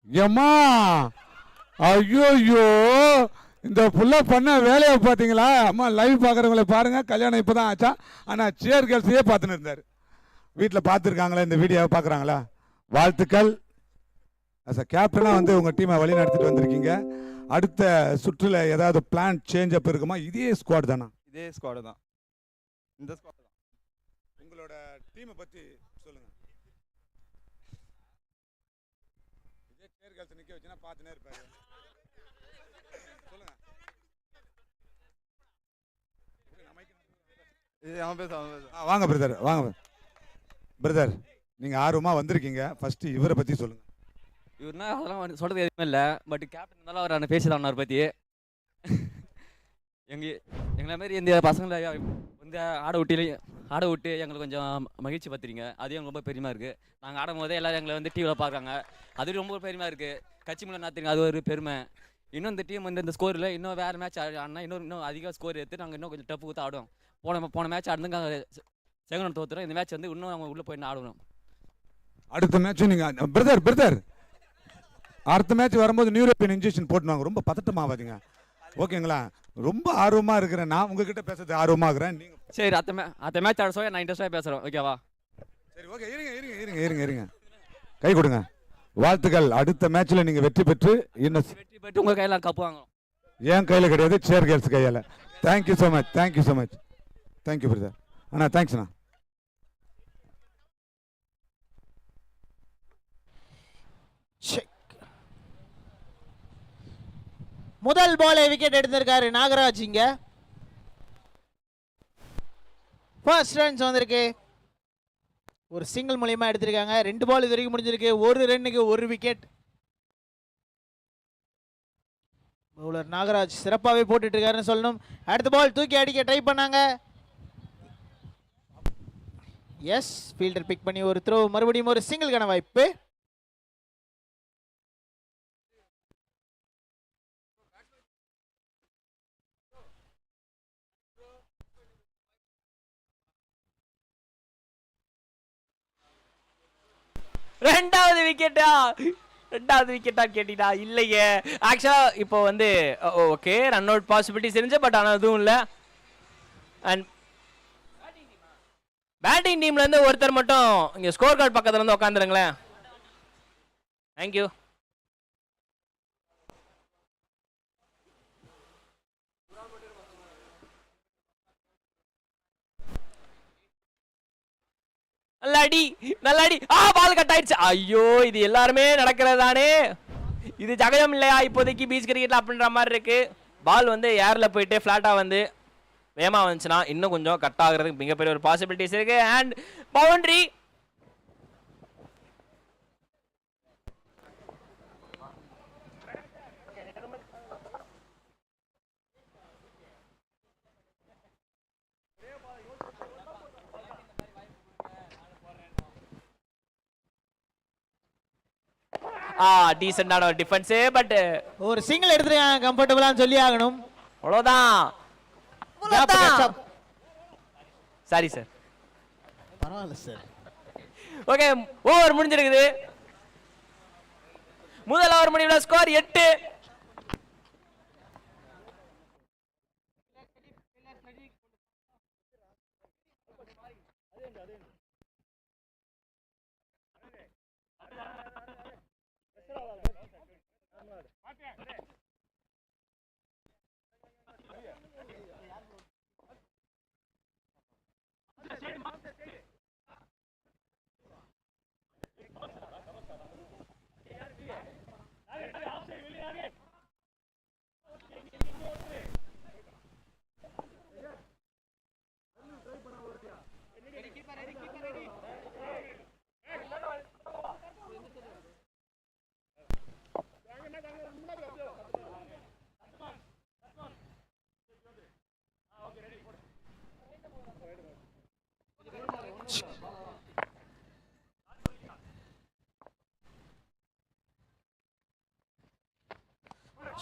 ஏம்மா ஐயோ இந்த புள்ள பண்ண வேலையை பார்த்தீங்களா? அம்மா லைவ் பார்க்குறவங்கள பாருங்கள். கல்யாணம் இப்போ தான் ஆச்சா. ஆனால் சேர் கேர்ள்ஸையே பார்த்துன்னு இருந்தார். வீட்டில் பார்த்துருக்காங்களா? இந்த வீடியோவை பார்க்குறாங்களா? வாழ்த்துக்கள். அஸ் அ கேப்டனாக வந்து உங்கள் டீமை வழி நடத்திட்டு வந்திருக்கீங்க. அடுத்த சுற்றுல ஏதாவது பிளான் சேஞ்ச் அப் இருக்குமா? இதே ஸ்குவாட் தானா? இதே ஸ்குவாடு தான். இந்த ஸ்குவாட் தான். உங்களோட டீமை பற்றி சொல்லுங்கள். இதே சேர் கேர்ள்ஸ் நிற்க வச்சுன்னா பார்த்துனே இருப்பாரு. சொல்லுங்கள். வாங்க பிரதர், வாங்க பிரதர். நீங்கள் ஆர்வமாக வந்திருக்கீங்க. ஃபஸ்ட்டு இவரை பற்றி சொல்லுங்கள். இவருனா அதெல்லாம் சொல்கிறது எதுவுமே இல்லை. பட் கேப்டன் இருந்தாலும் அவர் அந்த பேசிதான் அவரை பற்றி. எங்களை மாரி இந்த பசங்களை வந்து ஆட விட்டு எங்களுக்கு கொஞ்சம் மகிழ்ச்சி பார்த்துறீங்க. அது எங்களுக்கு ரொம்ப பெருமையாக இருக்குது. நாங்கள் ஆடும் போதே எல்லோரும் எங்களை வந்து டிவியில் பார்க்குறாங்க. அது ரொம்ப பெருமையாக இருக்குது. கட்சி மூலம் நாத்துங்க, அது ஒரு பெருமை. இன்னும் இந்த டீம் வந்து இந்த ஸ்கோரில் இன்னும் வேறு மேட்ச் ஆடினா இன்னும் அதிக ஸ்கோர் எடுத்து நாங்கள் இன்னும் கொஞ்சம் டப்பு கொடுத்து ஆடுவோம். போன மேட்ச் ஆடுங்க செகண்ட் தோற்றுறோம். இந்த மேட்ச் வந்து இன்னும் நம்ம உள்ளே போய் ஆடணும். அடுத்த மேட்ச்சும் நீங்கள் பிரதர் அடுத்த மேட்ச் வரும்போது நியூரோப்பியன் இன்ஜெக்ஷன் போட்டுவாங்க. ரொம்ப பதட்டமாகாதீங்க, ஓகேங்களா? ரொம்ப ஆர்வமாக இருக்கிறேன். நான் உங்ககிட்ட பேசுறது ஆர்வமாக இருக்கிறேன். நீங்கள் சரி, அடுத்த மேட்ச் ஆட சொல்லி நான் இன்ட்ரெஸ்டாக பேசுகிறேன், ஓகேவா? சரி, ஓகே. இருங்க கை கொடுங்க. வாழ்த்துக்கள். அடுத்த மேட்ச்சில் நீங்கள் வெற்றி பெற்று உங்கள் கையில் கப்பு வாங்கணும். என் கையில் கிடையாது, சேர் கேர்ள்ஸ் கையால். Thank you so much. Thank you brother. அண்ணா தேங்க்ஸ்ண்ணா. முதல் பாலை விக்கெட் எடுத்திருக்காரு நாகராஜ். இங்க ஃபர்ஸ்ட் ரன்ஸ் வந்திருக்கு. ஒரு சிங்கிள் மூலியமா எடுத்திருக்காங்க. 2 பால் இது வரைக்கும் முடிஞ்சிருக்கு. 1 ரன்னுக்கு 1 விக்கெட். பவுலர் நாகராஜ் சிறப்பாகவே போட்டுட்டு இருக்காருன்னு சொல்லணும். அடுத்த பால் தூக்கி அடிக்க ட்ரை பண்ணாங்க. எஸ், ஃபீல்டர் பிக் பண்ணி ஒரு த்ரோ. மறுபடியும் ஒரு சிங்கிள்கான வாய்ப்பு. ரெண்டாவது விக்கெட்டா கேட்டீங்களா? இல்லையே. ஆக்சுவலா இப்போ வந்து ஓகே ரன் அவுட் பாசிபிலிட்டிஸ் இருந்துச்சு, பட் ஆனால் எதுவும் இல்லை. அண்ட் பேட்டிங் டீம்ல இருந்து ஒருத்தர் மட்டும் இங்க ஸ்கோர் கார்டு பக்கத்துல இருந்து உட்காந்துருங்களேன். தேங்க்யூ. நல்லாடி. பால் கட் ஆயிடுச்சு. ஐயோ, இது எல்லாருமே நடக்கிறதானே. இது ஜகஜம் இல்லையா இப்போதைக்கு பீச் கிரிக்கெட்ல அப்படின்ற மாதிரி இருக்கு. பால் வந்து ஏர்ல போயிட்டு ஃபிளாட்டா வந்து வேகமா வந்துச்சுன்னா இன்னும் கொஞ்சம் கட் ஆகுறதுக்கு மிகப்பெரிய ஒரு பாசிபிலிட்டிஸ் இருக்கு. And boundary. டீசென்டான ஒரு டிஃபென்ஸ். பட் ஒரு சிங்கிள் எடுத்துருக்காங்க, கம்ஃபர்டபுளான்னு சொல்லி ஆகணும். அவ்வளோதான். Sorry sir. பரவாயில்ல சார். ஓகே, ஓவர் முடிஞ்சிருக்குது. முதல் ஓவர் முடிவுல ஸ்கோர் 8.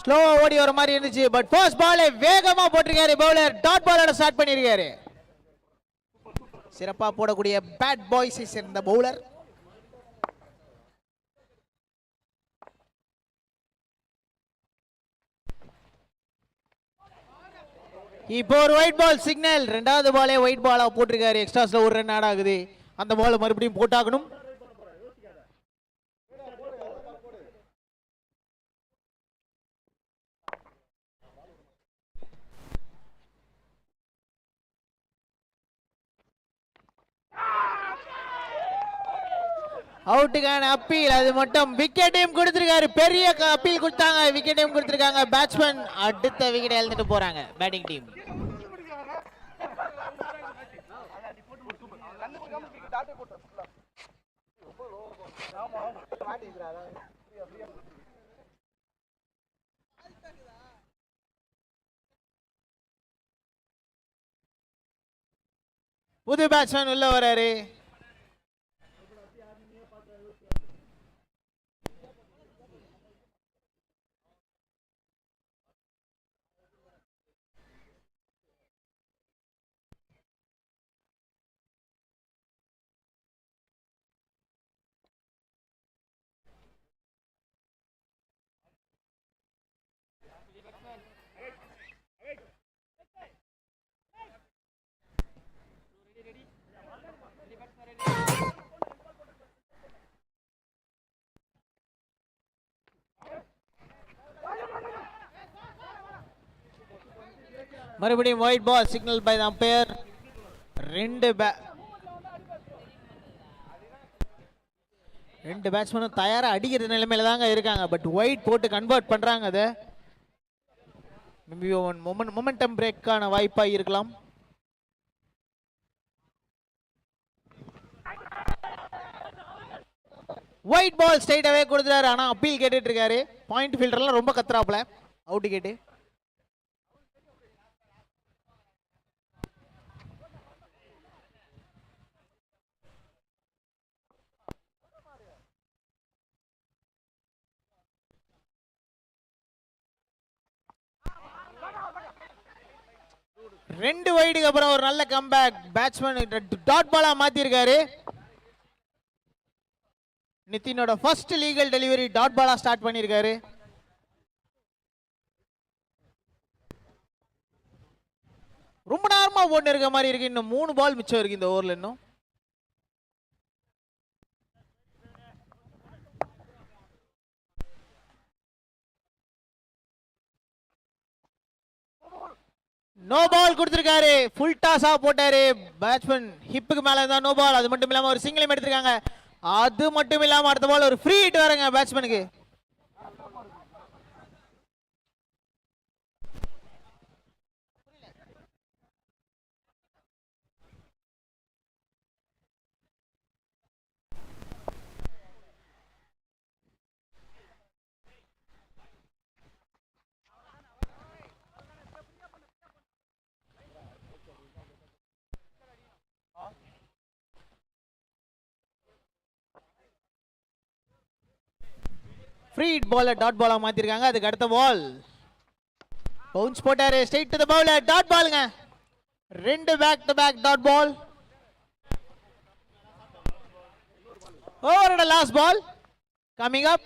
ஸ்லோவா ஓடி வர மாதிரி இருந்துச்சு. பட் ஃபர்ஸ்ட் பாலை வேகமா போட்டிருக்காரு பவுலர். டாட் பாலோட ஸ்டார்ட் பண்ணிருக்காரு. சிறப்பா போடக்கூடிய பேட் பாய்ஸை சேர்ந்த பவுலர். இப்போ ஒரு ஒயிட் பால் சிக்னல். ரெண்டாவது பாலே ஒயிட் பாலா போட்டிருக்காரு. எக்ஸ்ட்ராஸ்ல ஒரு ரன் ஆட் ஆகுது. அந்த பால் மறுபடியும் போட்டாகணும். அவுட்டுக்கான அப்பீல். அது மட்டும் விக்கெட்டையும் கொடுத்திருக்காரு. பெரிய அப்பீல் கொடுத்தாங்க, விக்கெட்டையும் கொடுத்திருக்காங்க. பேட்ஸ்மேன் அடுத்த விக்கெட் எழுந்துட்டு போறாங்க பேட்டிங் டீம். புது பேட்ஸ்மேன் உள்ள வராரு. மறுபடியும் wide ball signal by the umpire. ரெண்டு பேட்ஸ்மேனும் தயாரா அடிக்கிற நிலைமையில தாங்க இருக்காங்க. பட் ஒயிட் போட்டு கன்வெர்ட் பண்றாங்க. அதை மேபி மொமெண்டம் பிரேக்கான வாய்ப்பா இருக்கலாம். White ball ஸ்ட்ரைட்டாவே கொடுத்துறாரு. ஆனா அப்பீல் கேட்டுட்டு இருக்காரு. பாயிண்ட் ஃபீல்டர்லாம் ரொம்ப கத்துறாப்ல. அவுட் கேட்டு ரெண்டு வைடுக்கு அப்புறம் ஒரு நல்ல கம்பேக். பேட்ஸ்மேன் டாட் பாலா மாத்தி இருக்காரு. நிதினோட ஃபர்ஸ்ட் லீகல் டெலிவரி டாட் பாலா ஸ்டார்ட் பண்ணிருக்காரு. ரொம்ப நேரமா போட்டு இருக்க மாதிரி இருக்கு. இன்னும் 3 பால் மிச்சம் இருக்கு இந்த ஓவர்ல. இன்னும் நோ பால் கொடுத்திருக்காரு. ஃபுல் டாஸா போட்டாரு. பேட்ஸ்மேன் ஹிப்புக்கு மேல இருந்தா நோ பால். அது மட்டும் இல்லாம ஒரு சிங்கிளையும் எடுத்திருக்காங்க. அது மட்டும் இல்லாம அடுத்த பால் ஒரு ஃப்ரீ ஹிட் வரங்க பேட்ஸ்மேனுக்கு. ஃப்ரீ ஹிட் பால் டாட் பாலா மாத்திருக்காங்க. அதுக்கு அடுத்த பால் பவுன்ஸ் போட்டாரு. Straight to the bowler. Dot பாலுங்க. ரெண்டு back to back dot ball. Over the last ball coming up.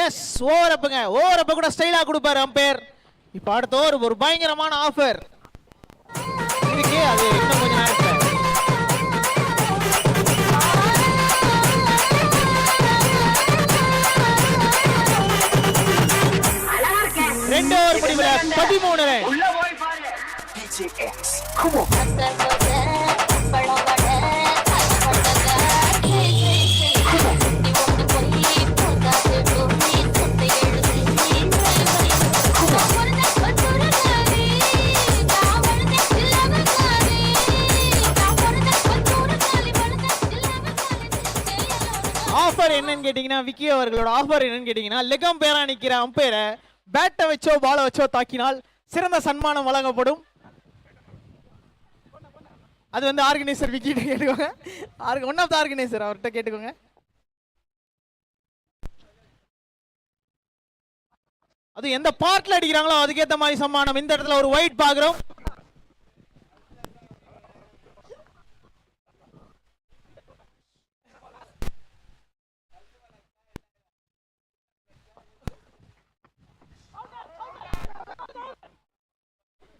Yes over அப்புங்க. ஓவர் அப் கூட ஸ்டைலா கொடுப்பாரு அம்பையர். இப்போ அடுத்த ஓவர் ஒரு பயங்கரமான ஆஃபர் இருக்கு. அது இன்னும் கொஞ்ச நேரத்துல ரெண்டு ஓவர் முடிவுல 13 ரன். ஆஃபர் என்னன்னு கேட்டீங்கன்னா, விக்கி அவர்களோட ஆஃபர் என்னன்னு கேட்டீங்கன்னா, லெக் அம்பையரா நிக்கிற அம்பையரை பேட்டை வச்சோ பால வச்சோ தாக்கினால் சிறந்த சன்மானம் வழங்கப்படும். அது வந்து ஆர்கனைசர் விக்கி கேட்டுக்கோங்க. ஒன் ஆஃப் த ஆர்கனைசர் அவர்கிட்ட கேட்டுக்கோங்க. அது எந்த பார்ட்ல அடிக்கிறாங்களோ அதுக்கேற்ற மாதிரி சம்மானம். இந்த இடத்துல ஒரு ஒயிட் பாக்குறோம்.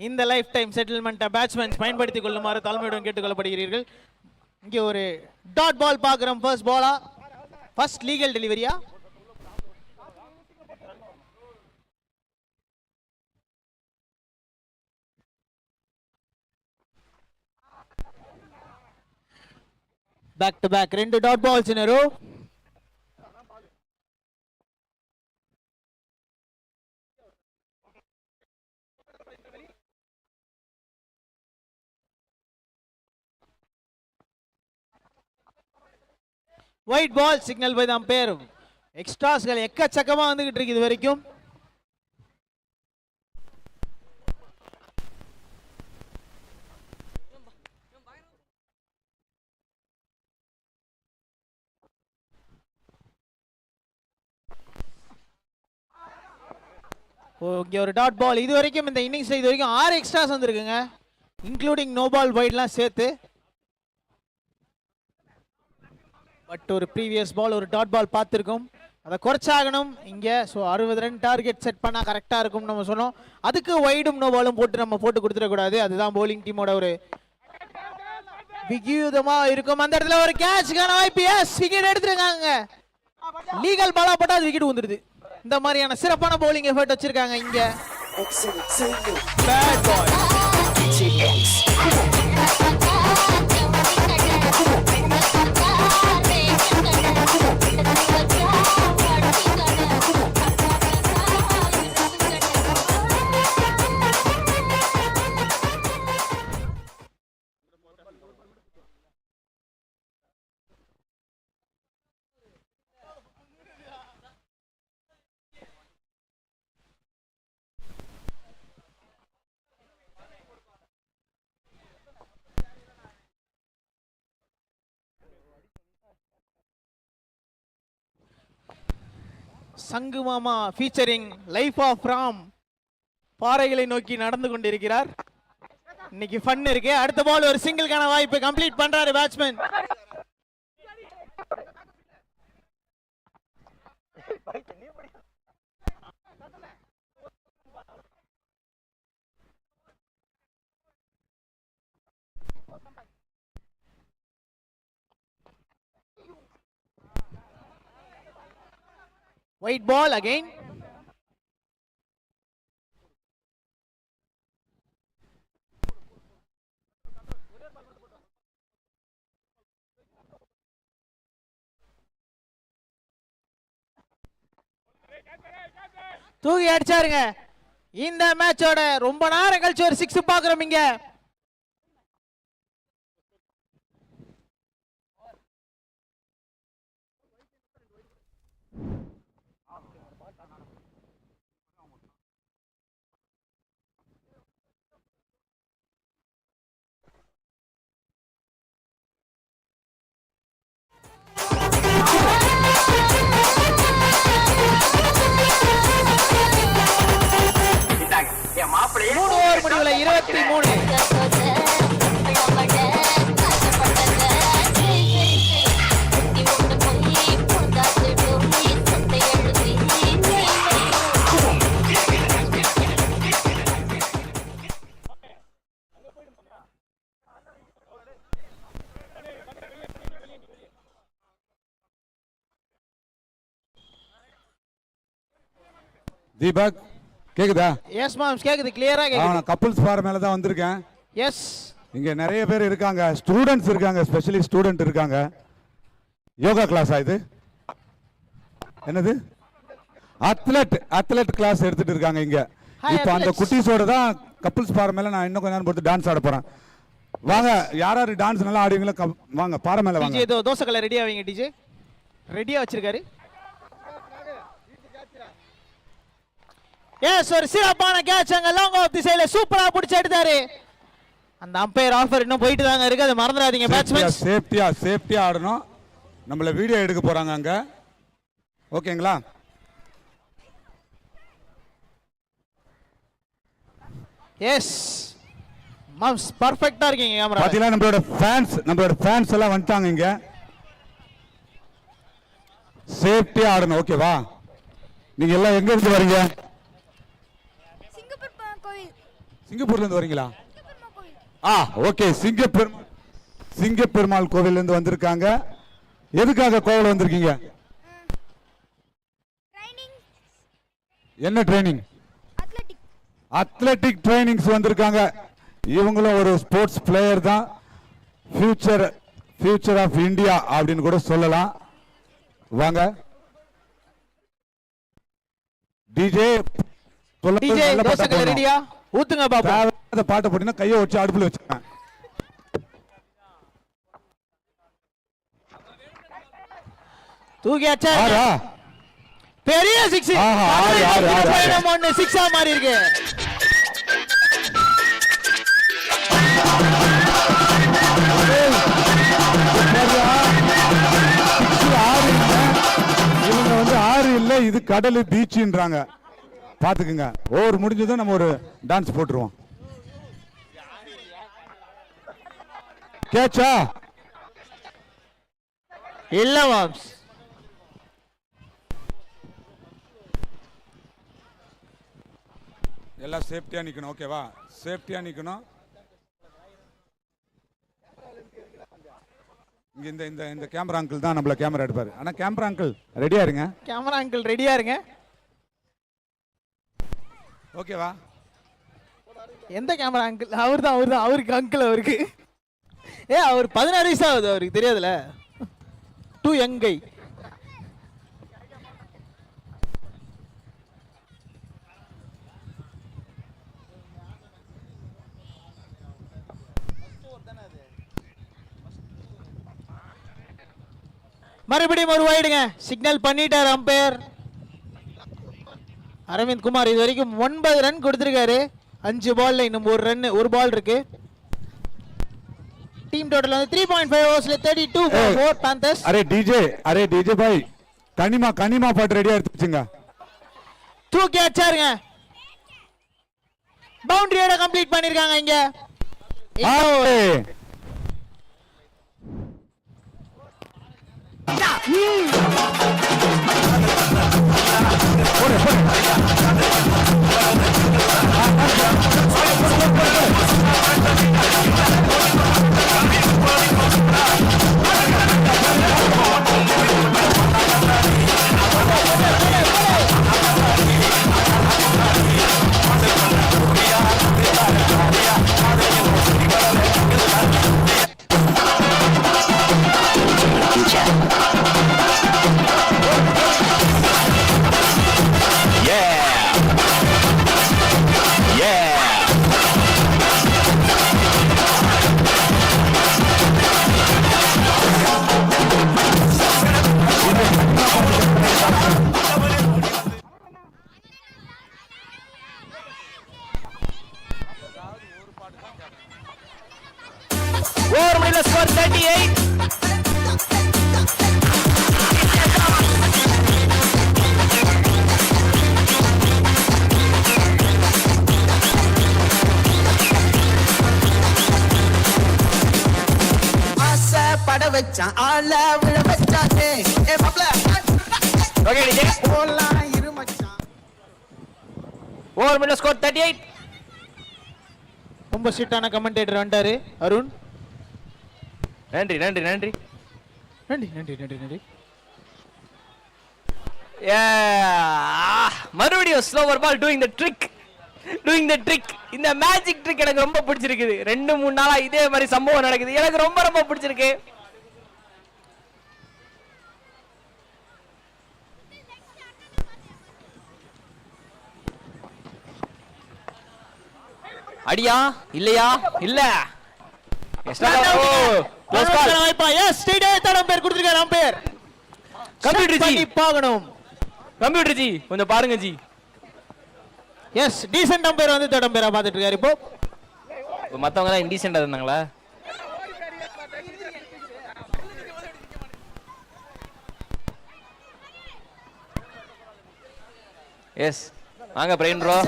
இந்த லைஃப் டைம் செட்டில்மெண்ட்டை பேட்ஸ்மேன்ஸ் பயன்படுத்திக் கொள்ளுமாறு தலைமையுடன் கேட்டுக்கொள்ளப்படுகிறீர்கள். இங்கே ஒரு டாட் பால் பார்க்குறோம். ஃபர்ஸ்ட் பாலா, ஃபர்ஸ்ட் லீகல் டெலிவரியா? Back to back 2 dot balls in a row. Wide ball signal by the umpire. எக்ஸ்ட்ராஸ்கள் எக்கச்சக்கமா வந்துகிட்டு இருக்கு இது வரைக்கும். இங்கே ஒரு டாட் பால். இது வரைக்கும் இந்த இன்னிங்ஸ்ல இது வரைக்கும் 6 எக்ஸ்ட்ராஸ் வந்திருக்குங்க, இன்க்ளூடிங் நோ பால் வைட்லாம் சேர்த்து. பட் ஒரு ப்ரீவியஸ் பால் ஒரு டாட் பால் பார்த்துருக்கோம், அதை குறைச்சாகணும் இங்கே. ஸோ 60 ரன் டார்கெட் செட் பண்ணால் கரெக்டாக இருக்கும்னு நம்ம சொன்னோம். அதுக்கு வைடும் நோ பாலும் போட்டு கொடுத்துடக்கூடாது. அதுதான் பவுலிங் டீமோட ஒரு விகிதமாக இருக்கும். அந்த இடத்துல ஒரு கேட்சுக்கான வாய்ப்பு. எஸ், விக்கெட் எடுத்துருக்காங்க. லீகல் பாலா போட்டால் அது விக்கெட் வந்துடுது. இந்த மாதிரியான சிறப்பான பவுலிங் எஃபர்ட் வச்சிருக்காங்க இங்க. Bat ball. சங்கு மாமா ஃபீச்சரிங் லைஃப் ஆஃப் ராம் பாறைகளை நோக்கி நடந்து கொண்டிருக்கிறார். இன்னைக்கு ஃபன் இருக்கு. அடுத்த பால் ஒரு சிங்கிள்கான வாய்ப்பு. கம்ப்ளீட் பண்றாரு பேட்ஸ்மேன். White ball again. தூக்கி அடிச்சாருங்க. இந்த மேட்சோட ரொம்ப நேரம் கழிச்சு ஒரு 6 பாக்குறோம் இங்க. முடிவுல 23. தீபக் கேக்குதா? எஸ் மாம்ஸ் கேக்குது, கிளியரா கேக்குது. நான் கப்பிள்ஸ் பார் மேல தான் வந்திருக்கேன். எஸ், இங்க நிறைய பேர் இருக்காங்க, ஸ்டூடண்ட்ஸ் இருக்காங்க, ஸ்பெஷலி ஸ்டூடண்ட் இருக்காங்க. யோகா கிளாஸா இது? என்னது? அத்லெட் கிளாஸ் எடுத்துட்டு இருக்காங்க இங்க. இப்போ அந்த குட்டீஸோட தான் கப்பிள்ஸ் பார் மேல நான் இன்னும் கொஞ்ச நேரம் போட்டு டான்ஸ் ஆட போறேன். வாங்க, யார் யார் டான்ஸ் நல்லா ஆடுவீங்களோ வாங்க பாறை மேல வாங்க. டிஜே தோசை கல்ல ரெடியா வைங்க. டிஜே ரெடியா வச்சிருக்காரு. எஸ், ஒரு சிறப்பான கேட்ச் அங்க லாங் ஆஃப் தி சைடுல சூப்பரா பிடிச்சு எடுத்தாரு. அந்த அம்பையர் ஆஃபர் இன்னும் போயிட்டு தாங்க இருக்கு, அதை மறந்துடாதீங்க பேட்ஸ்மேன். சேஃப்டியா ஆடணும். நம்மள வீடியோ எடுக்க போறாங்க அங்க. ஓகேங்களா? எஸ் மாம்ஸ், பர்ஃபெக்ட்டா இருக்கீங்க கேமரா. பாத்தீங்களா? நம்மளோட ஃபேன்ஸ் எல்லாம் வந்துட்டாங்க இங்க. சேஃப்டியா ஆடணும். ஓகேவா? நீங்க எல்லாம் எங்க இருந்து வரீங்க? சிங்கப்பூர்ல இருந்து வரீங்களா? ஓகே. சிங்கப்பெருமாள் கோவில்ல இருந்து வந்திருக்காங்க. எதுக்காக கோவில் வந்திருக்கீங்க? என்ன ட்ரைனிங்? அத்லெட்டிக் ட்ரைனிங்ஸ் வந்திருக்காங்க. இவங்களும் ஒரு ஸ்போர்ட்ஸ் பிளேயர் தான். ஃபியூச்சர் ஆஃப் இந்தியா அப்படின்னு கூட சொல்லலாம். வாங்க டிஜே தோசைகள் ரெடியா? ஊத்துங்க பாப்பா. அந்த பாட்டை போட்டீங்கன்னா கையை வச்சு அடுப்புல வச்சுக்கேன். தூக்கியாச்சா? பெரிய 6. ஒன்னு 6 மாறி இருக்கு. இவங்க வந்து 6 இல்ல, இது கடல் பீச்சுன்றாங்க. பாத்துக்குங்க. ஓவர் முடிஞ்சதும் நம்ம ஒரு டான்ஸ் போட்டுருவோம். கேட்சா இல்ல மாம்ஸ். எல்லாம் சேஃப்டியா நிக்கணும். ஓகேவா? சேஃப்டியா நிக்கணும். இங்க இந்த கேமரா அங்கிள் தான் நம்மள கேமரா எடுப்பாரு. ஆனா கேமரா அங்கிள் ரெடியா இருங்க. கேமரா அங்கிள் ரெடியா இருங்க. ஓகேவா? எந்த கேமரா அங்கிள்? அவர்தான் அவருக்கு அங்கிள் அவருக்கு. அவர் 16 வயசு ஆகுது. அவருக்கு தெரியாதுல. டூ யங்கை. மறுபடியும் ஒரு வைடுங்க. சிக்னல் பண்ணிட்டார் அம்பையர். அரவிந்த் குமார் இது வரைக்கும் 9 ரன் கொடுத்திருக்காரு. 5 பால்ல இன்னும் ஒரு பால் இருக்கு. டீம் டோட்டல் வந்து 3.5 ஓவர்ஸ்ல 32 for 4 Panthers. அரே டிஜே பாய் கனிமா பாட்டு ரெடியா எடுத்து வச்சுங்க. தூக்கி அடிச்சாருங்க. பவுண்டரியோட கம்ப்ளீட் பண்ணிருக்காங்க இங்க. ஓவர் முடியல. ஸ்கோர் 38. பட வச்சான் ஆள விழ வச்சானே. ஏ மாப்ள ஓகே டிஜே. போலாம் இரு மச்சான். ஓவர் முடியல. ஸ்கோர் 38. ரொம்ப ஸ்ட்ரிக்டான கமெண்டேட்டர் வந்தாரு அருண். நன்றி. மறுபடியும் slower ball doing the trick. இந்த மேஜிக் ட்ரிக் எனக்கு ரொம்ப பிடிச்சிருக்குது. 2-3 நாளா இதே மாதிரி சம்பவம் நடக்குது. எனக்கு ரொம்ப பிடிச்சிருக்கு. அடியா இல்லையா? இல்ல. கம்ப்யூட்டர் ஜி கொஞ்சம் பாருங்க ஜி. எஸ் டீசன்ட் அம்பையர் வந்து தேர்ட் அம்பையரா பாத்துட்டு இருக்காரு. இப்போ மத்தவங்க தான் இன்டீசென்ட்டா இருந்தாங்களா? எஸ் வாங்க பிரெயின் ப்ரோ.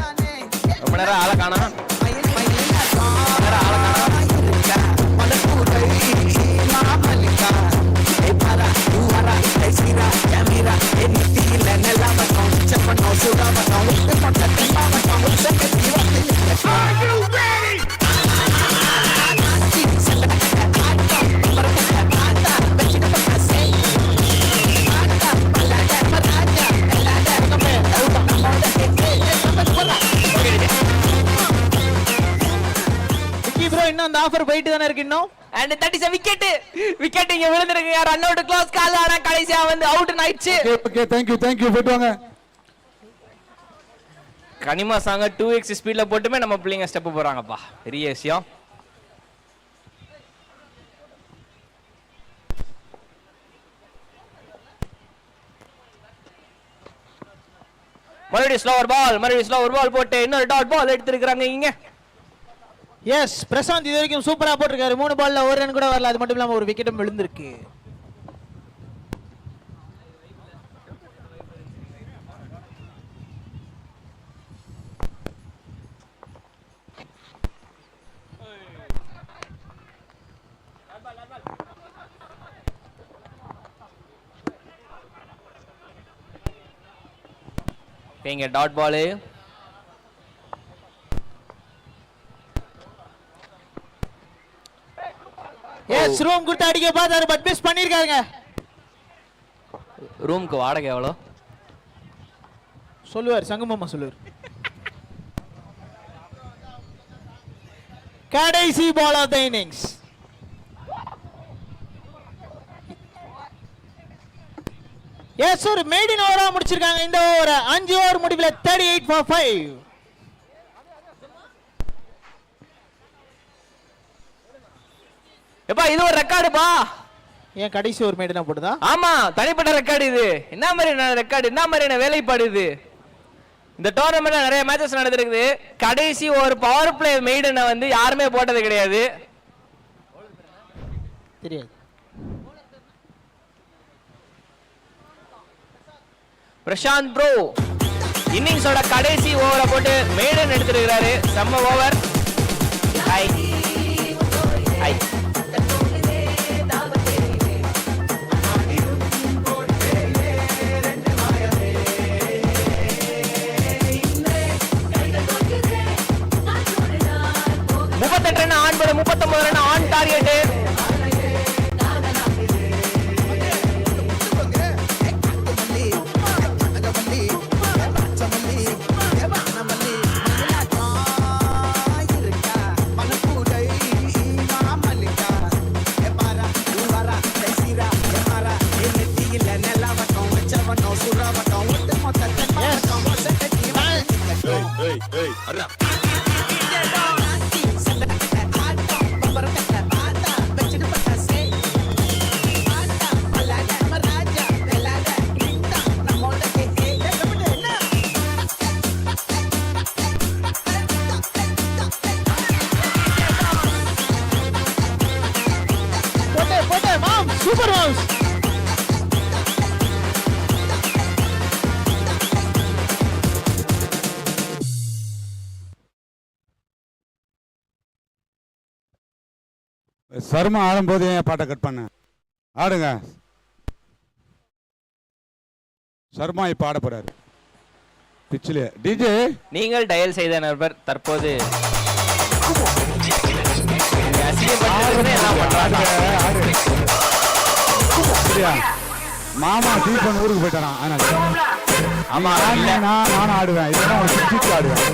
ரொம்ப நேரம் ஆளை காணோம். Are you ready? ஆஃபர் போயிட்டு தானே இருக்கு இன்னும். And that is a wicket. Wicket இங்க விழுந்திருக்கு. ரன் அவுட் க்ளோஸ் கால் ஆனா கடைசியா வந்து அவுட் ஆயிடுச்சு. ஓகே தேங்க் யூ போயிட்டு வாங்க. கனிமா சாங்க 2x ஸ்பீட்ல போட்டுமே நம்ம பிள்ளைங்க ஸ்டெப் போறாங்கப்பா. பெரிய விஷயம். மறுபடியும் ஸ்லோவர் பால் போட்டு இன்னொரு டாட் பால் எடுத்துருக்காங்க இங்க. எஸ், பிரசாந்த் இது வரைக்கும் சூப்பரா போட்டிருக்காரு. 3 பால்ல ஒரு ரன் கூட வரல. அது மட்டும் இல்லாம ஒரு விக்கெட்டும் விழுந்திருக்கு. இங்க டாட் பால். எஸ், ரூம் கொடுத்து அடிக்க பார்த்தாரு பட் மிஸ் பண்ணிருக்காங்க. ரூமுக்கு வாடகை எவ்வளோ சொல்லுவார் சங்கமாமா சொல்லுவார். கடைசி பால் ஆஃப் தி இன்னிங்ஸ். எஸ், ஒரு மெய்டின் ஓவரா முடிச்சிருக்காங்க இந்த ஓவரை. 5 ஓவர் முடிவில் 38 for 5. எப்பா இது ஒரு ரெக்கார்டுப்பா. ஏன் கடைசி ஒரு மெய்டினா போட்டுதா? ஆமா, தனிப்பட்ட ரெக்கார்டு இது. என்ன மாதிரியான ரெக்கார்டு, என்ன மாதிரியான வேலைப்பாடு இது? இந்த டோர்னமெண்ட்ல நிறைய மேட்சஸ் நடந்திருக்குது. கடைசி ஒரு பவர் பிளே மெய்டனை வந்து யாருமே போட்டது கிடையாது. தெரியாது. பிரசாந்த் ப்ரோ இன்னிங்ஸோட கடைசி ஓவரை போட்டு மெய்டன் எடுத்துருக்கிறாரு. செம்ம over. Hi hi. Run on போல 39 run on target. Super bounce. Sharma ஆடும்போது ஏன் பாட்டை கட் பண்ண? ஆடுங்க. சர்மா இப்ப ஆட போறாரு பிச்சிலே. டிஜே நீங்கள் டயல் செய்த நபர் தற்போது மாமா தீபன் ஊருக்கு போயிட்டானா? ஆமா, நானும் ஆடுவேன். இதெல்லாம் ஒரு சிக்ஸ் ஆடுவேன்.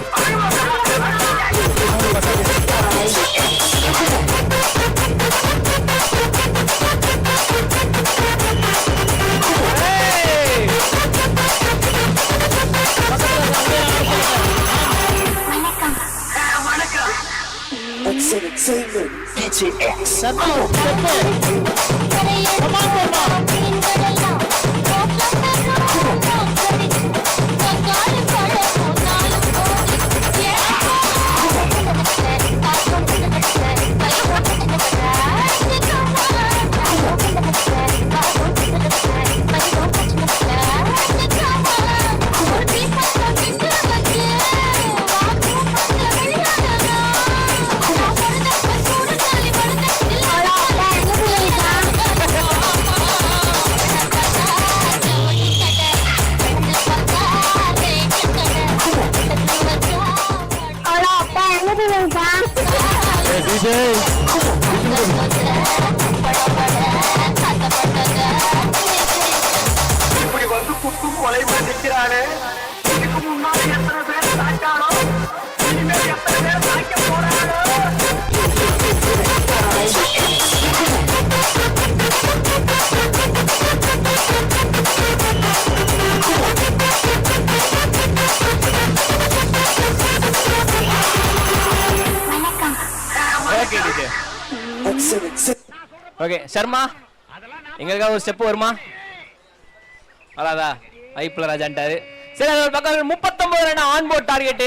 ஓகே சர்மா எங்களுக்காக ஒரு ஸ்டெப் வருமா? வராதா? ஐப்ல ராஜான்ட்டாரு. சரி அது ஒரு பக்கம் 39 ரன் ஆன் போர்ட் டார்கெட்.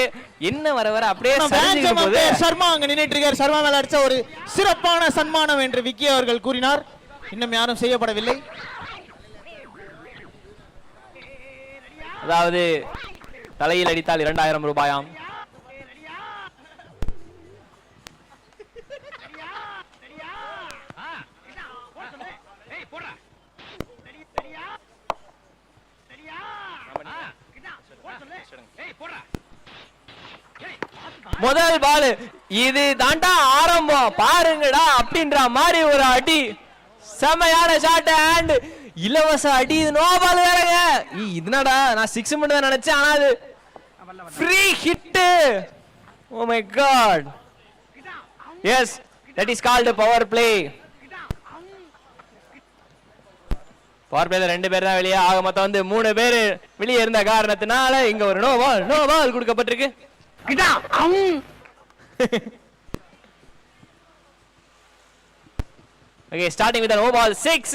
என்ன வர வர அப்படியே சரிஞ்சிட்டு போகுது. சர்மா அங்க நின்னுட்டு இருக்கார். சர்மா மேல அடிச்ச ஒரு சிறப்பான சன்மானம் என்று விக்கி அவர்கள் கூறினார். இன்னும் யாரும் செய்யப்படவில்லை. அதாவது தலையில் அடித்தால் 2000 ரூபாயாம். முதல் பால் இது தாண்டா ஆரம்பம் பாருங்கடா அப்படின்ற மாதிரி ஒரு அடி. செமையான ஷாட் அண்ட் இலவச அடி. இது நோ பால் வேறங்க. இதுனடா நான் 6 மட்டும் தான் நினைச்சேன். ஆனா அது free hit. Oh my god. Yes that is called power play. Power பிளேல 2 பேர் தான் வெளியே. ஆக மொத்தம் வந்து 3 பேர் வெளியே இருந்த காரணத்தினால இங்க ஒரு நோ பால் கொடுக்கப்பட்டிருக்கு. Okay, starting with an no ball 6.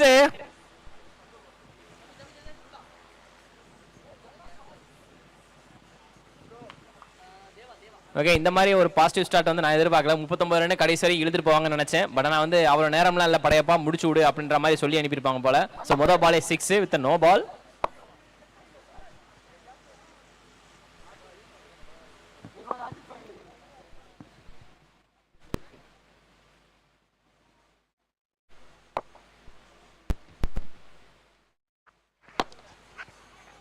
Okay இந்த மாதிரி ஒரு பாசிட்டிவ் ஸ்டார்ட் வந்து நான் எதிர்பார்க்கல. 39 ரன் கடைசி வரை இழுத்துட்டு போவாங்கன்னு நினைச்சேன். பட் நான் வந்து அவ்வளோ நேரம்லாம் இல்லை படையப்பா முடிச்சு விடு அப்படின்ற மாதிரி சொல்லி அனுப்பியிருப்பாங்க போல. ஸோ முதல் பாலே 6 with no ball.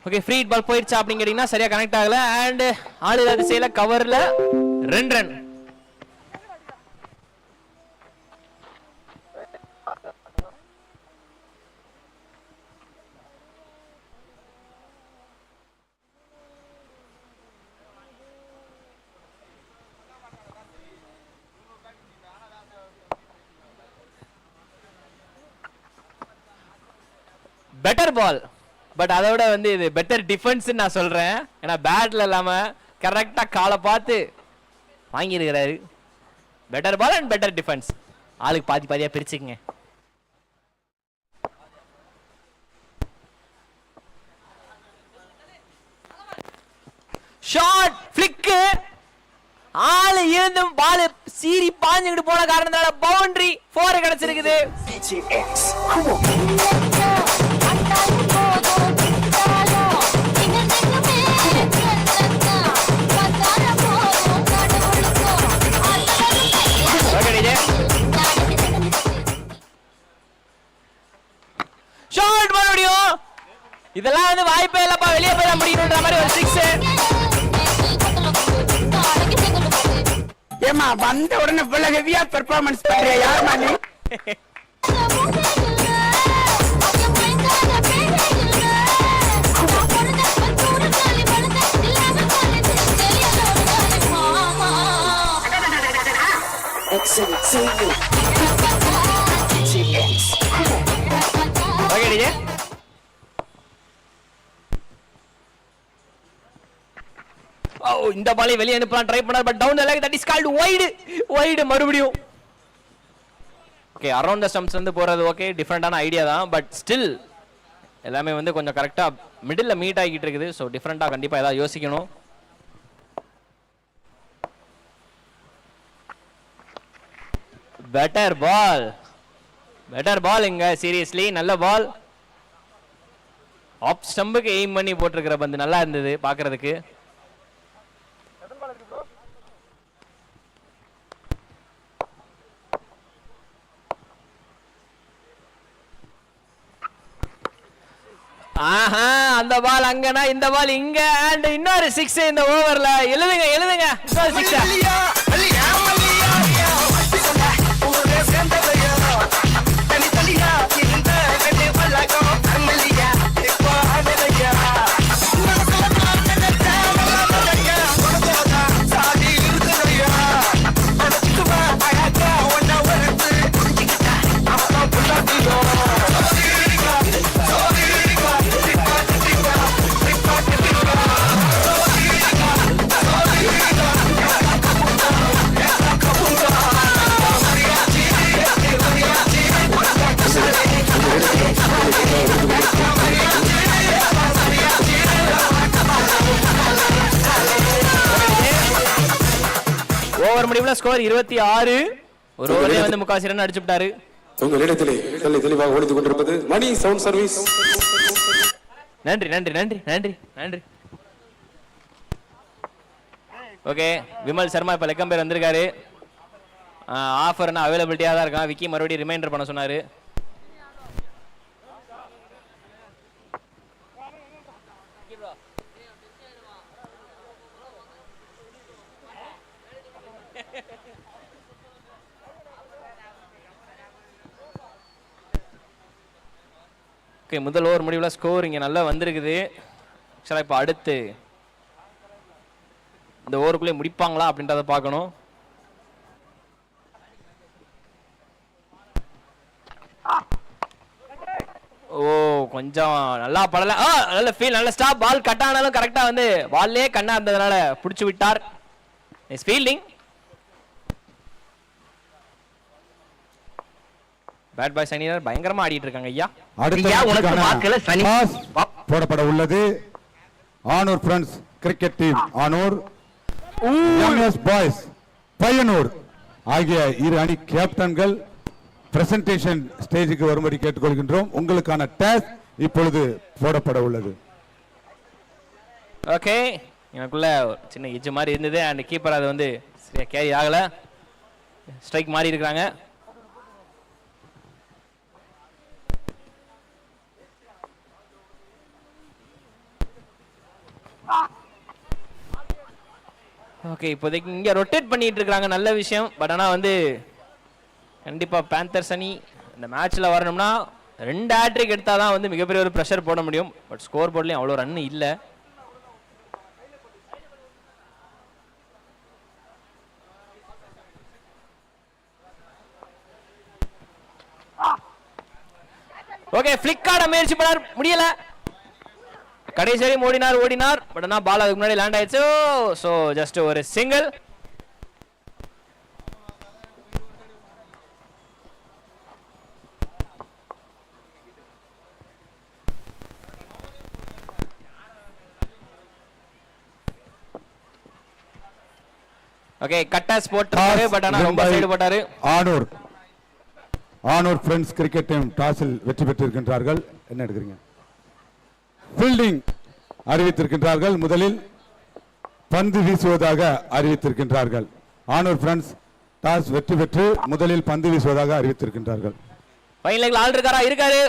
Okay free hit ball போயிடுச்சா அப்படின்னு கேட்டீங்கன்னா சரியா கனெக்ட் ஆகல. அண்ட் ஆள் இல்லாத செய்யல கவர்ல 2 ரன். Better ball. பட் அதோட வந்து இது பெட்டர் டிஃபென்ஸ் நான் சொல்றேன். ஏன்னா பேட்ல இல்லாம கரெக்டா காலை பார்த்து வாங்கியிருக்கிறாரு. Better ball and better defence. ஆளுக்கு பாதி பாதியா பிரிச்சுக்கங்க. ஷாட் ஃபிளிக். ஆளு இருந்தும் பால் சீரி பாஞ்சுக்கிட்டு போன காரணத்தால பவுண்டரி 4 கிடைச்சிருக்குது. ஷாட் மறுபடியும். இதெல்லாம் வந்து வாய்ப்பே இல்லப்பா, வெளியே போய் தான் முடியணுன்ற மாதிரி ஒரு 6. ஏமா வந்த உடனே ஃபுல்லா ஹெவியா பெர்ஃபார்மன்ஸ் பண்றியா? யாருமா நீ? இந்த பாலை வெளியே அனுப்பலாம் ட்ரை பண்ணார். But down the leg that is called wide மறுபடியும். ஓகே அரவுண்ட் தி ஸ்டம்ப்ஸ் வந்து போறது ஓகே டிஃபரண்டான ஐடியா தான். பட் ஸ்டில் எல்லாமே வந்து கொஞ்சம் கரெக்டா மிடில்ல மீட் ஆகிட்டு இருக்குது. ஸோ டிஃபரெண்டா கண்டிப்பா ஏதாவது யோசிக்கணும். பெட்டர் பால் இங்க சீரியஸ்லி நல்ல பால். ஆப் ஸ்டம்புக்கு எய்ம் பண்ணி போட்டிருக்கிற பந்து நல்லா இருந்தது பாக்குறதுக்கு. ஆஹா அந்த பால் அங்கனா இந்த பால் இங்க அண்ட் இன்னொரு 6 இந்த ஓவர்ல. எழுதுங்க இன்னொரு 6. முடிவுல ஸ்கோர் 26. ஒரு ஓவர்ல வந்து முக்காசி ரன் அடிச்சு விட்டாரு. உங்கள் இடத்திலே தெளிவாக ஓடித்துக் கொண்டிருப்பது மணி சவுண்ட் சர்வீஸ். நன்றி நன்றி நன்றி நன்றி நன்றி. ஓகே, விமல் சர்மா இப்போ லெக்கம் பேர் வந்திருக்காரு. ஆஃபர்னா அவைலபிலிட்டியாக தான் இருக்கான். விக்கி மறுபடியும் ரிமைண்டர் பண்ண சொன்னார். ஓகே, முதல் ஓவர் முடிவில் ஸ்கோர் இங்கே நல்லா வந்திருக்குது. ஆக்சுவலாக இப்போ அடுத்து இந்த ஓவருக்குள்ளே முடிப்பாங்களா அப்படின்றத பார்க்கணும். ஓ, கொஞ்சம் நல்லா படல. நல்ல ஃபீல், நல்ல ஸ்டாப். பால் கட் ஆனாலும் கரெக்டாக வந்து பால்லே கண்ணா இருந்ததுனால பிடிச்சி விட்டார். Nice fielding. பேட் பாய் சனியர் பயங்கரமா ஆடிட்டு இருக்காங்க ஐயா. போடப்பட உள்ளது. Anur friends cricket team Anur, MS boys Payyanur ஆகிய இரு அணி கேப்டன்கள் பிரசன்டேஷன் ஸ்டேஜுக்கு வரும்படி கேட்டுக்கொள்கின்றோம். உங்களுக்கான டேஸ் இப்பொழுது போடப்பட உள்ளது. ஓகே, எனக்குள்ள சின்ன இஜ்ஜு மாதிரி இருந்தது. அண்ட் கீப்பர் அது வந்து சரியா கேரி ஆகல. ஸ்ட்ரைக் மாறி இருக்கிறாங்க. ஓகே, இப்போதைக்கு இங்க ரொட்டேட் பண்ணிட்டு இருக்காங்க. நல்ல விஷயம். பட் ஆனா வந்து கண்டிப்பா பேந்தர்ஸ் அணி இந்த மேட்ச்ல வரணும்னா 2 ஹேட்ரிக் எடுத்தா தான் வந்து மிகப்பெரிய ஒரு ப்ரெஷர் போட முடியும். பட் ஸ்கோர் போர்ட்லயும் அவ்வளோ ரன் இல்லை. ஓகே, ஃபிளிக் ஆட முயற்சி பண்ணார், முடியல. கடைசி வரையும் ஓடினார். பட் ஆனால் பால் அதுக்கு முன்னாடி லேண்ட் ஆயிடுச்சு. ஸோ ஜஸ்ட் ஒரு சிங்கிள். ஓகே, கட்டாஸ் போட்டாரு. பட் ஆனால் ரொம்ப சைடு போட்டாரு. ஆனூர் ஃப்ரெண்ட்ஸ் கிரிக்கெட் டீம் டாஸில் வெற்றி பெற்றிருக்கின்றார்கள். என்ன எடுக்கிறீங்க? ஃபீல்டிங் அறிவித்திருக்கின்றார்கள். முதலில் பந்து வீசுவதாக அறிவித்திருக்கின்றார்கள். ஆனூர் ஃப்ரெண்ட்ஸ் டாஸ் வெற்றி பெற்று முதலில் பந்து வீசுவதாக அறிவித்திருக்கின்றார்கள். ஃபைன் லெக்ல ஆள் இருக்காரு.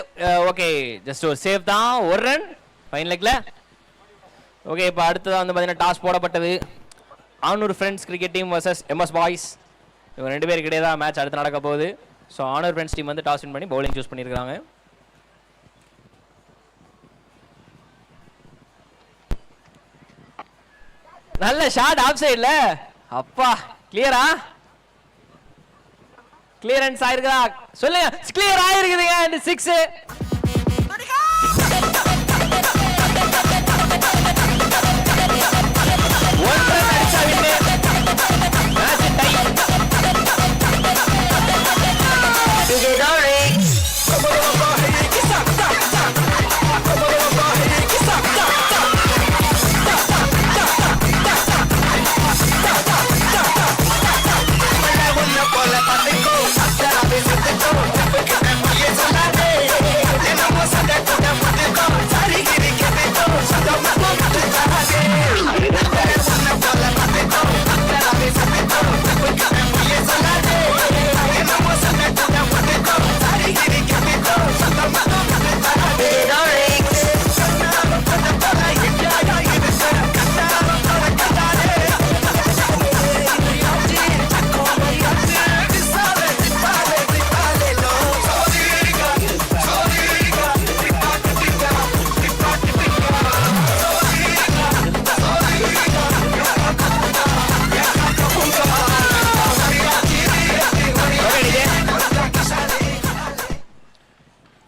ஓகே, ஜஸ்ட் ஒரு சேவ் தான். ஒரு ரன் ஃபைன் லெக்ல. ஓகே, இப்போ அடுத்ததான் வந்து பார்த்தீங்கன்னா டாஸ் போடப்பட்டது. Anur friends cricket team versus MS boys. இவங்க 2 பேருக்கு இடையே தான் மேட்ச் அடுத்து நடக்க போகுது. ஸோ ஆனூர் ஃப்ரெண்ட்ஸ் டீம் வந்து டாஸ் வின் பண்ணி பவுலிங் சூஸ் பண்ணியிருக்காங்க. நல்ல ஷாட் ஆஃப் சைடுல. அப்பா, கிளியரா? கிளியரன்ஸ் ஆயிருக்குதா சொல்லுங்க. கிளியர் ஆயிருக்குதுங்க. இந்த 6 1 ரன் அடிச்சா win. Match tie.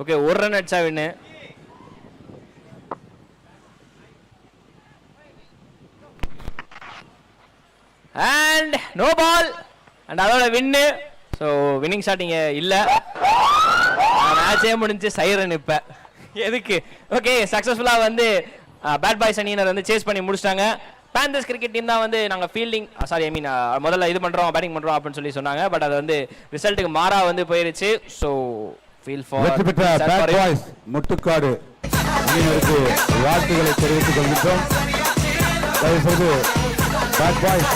Okay, 1 run அடிச்சா win. And no ball. And அதோட வின்னு. ஸோ வின்னிங் ஷாட் இங்கே இல்லை. மேட்சே முடிஞ்சு சைரன் இப்போ எதுக்கு? ஓகே, சக்ஸஸ்ஃபுல்லாக வந்து பேட் பாய்ஸ் அணியினர் வந்து சேஸ் பண்ணி முடிச்சிட்டாங்க. பேந்தர்ஸ் கிரிக்கெட் டீம் தான் வந்து நாங்கள் ஃபீல்டிங் சாரி ஐ மீன் முதல்ல இது பண்ணுறோம் பேட்டிங் பண்ணுறோம் அப்படின்னு சொல்லி சொன்னாங்க. பட் அது வந்து ரிசல்ட்டுக்கு மாறா வந்து போயிருச்சு. ஸோ ஃபீல் வெற்றி பெற்ற பேட் பாய்ஸ் முட்டுக்காடு அணியினருக்கு வாழ்த்துக்களை தெரிவித்துக் கொள்கின்றோம். தயவுசெய்து பேட் பாய்ஸ்